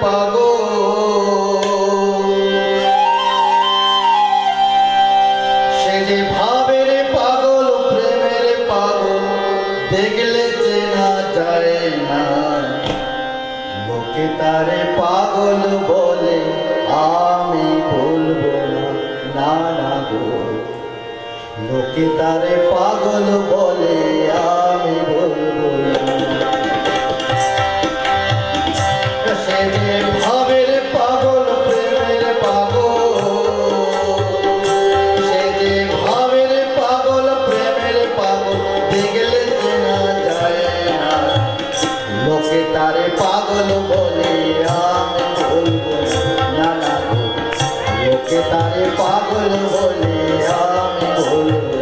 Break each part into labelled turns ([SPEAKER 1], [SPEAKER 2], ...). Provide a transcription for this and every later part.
[SPEAKER 1] পাগল সে যে ভাবের পাগল প্রেমের পাগল দেখলে চেনা যায় না লোকে তারে পাগল বলে আমি বলবো না না গো লোকে তারে পাগল বলে আমি বলবো না সে যে ভাবের পাগল প্রেমের পাগল সে যে ভাবের পাগল প্রেমের পাগল দেখলে চেনা যায় না লোকে তারে পাগল বলে আমি বলবো না না গো লোকে তারে পাগল বলে আমি বলবো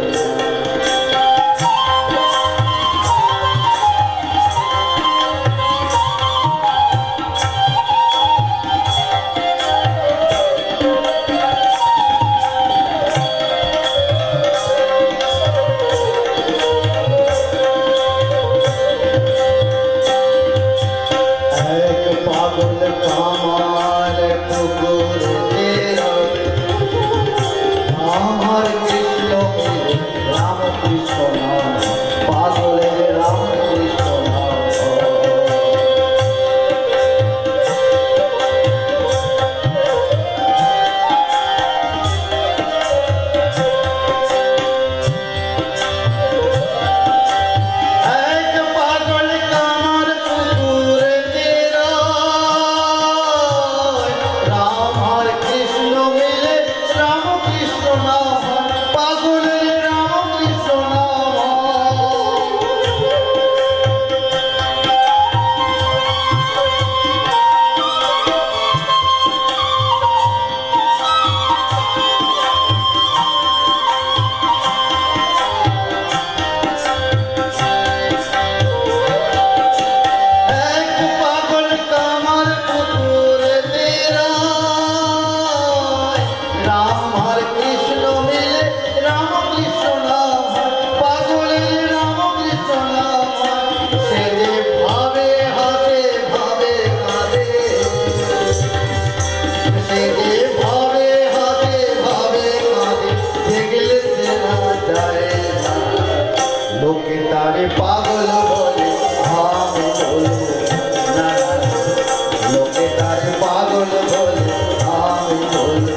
[SPEAKER 1] লোকে তারে পাগল বলে আমি বলবো না লোকে তারে পাগল বলে আমি বলবো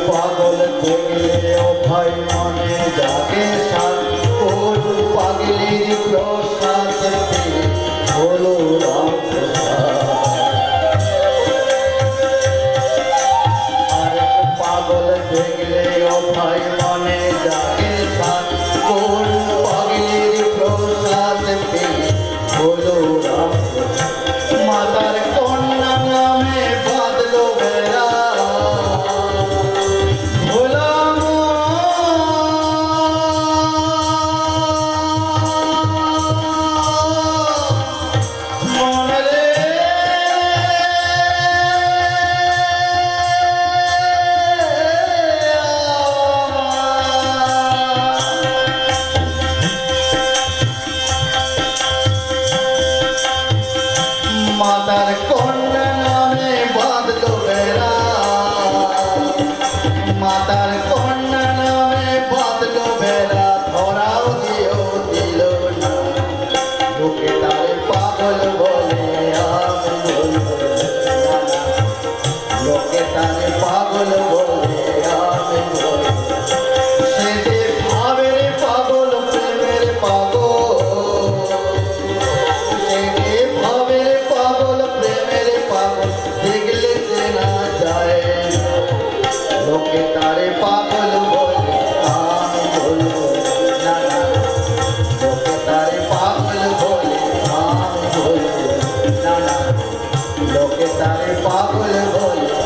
[SPEAKER 1] পাগল দেখলে ও ভাই মনে জাগে সাত কোন পাগলির প্রসাদ হলো রাম আরেক পাগল দেখলে ও ভাই মনে জাগে সাত কোন পাগলির প্রসাদ হলো রাম মাতার কন্যা নামে বাদলো বেড়া মাতার কন্যা নামে বাঁধলো বেড়া মাতার কন্যা নামে বাঁধলো বেড়া ধরাও দিও দিল না লোকে তারে পাগল বলে আমি বলবো না লোকে তারে পাগল বলে আমি বলবো সে যে ভাবের পাগল প্রেমের পাগল সে যে ভাবের পাগল প্রেমের পাগল দেখলে চেনা যায় লোকে তারে পাগল বলে আমি বলবো না লোকে তারে পাগল বলে আমি বলবো না লোকে তারে পাগল বলে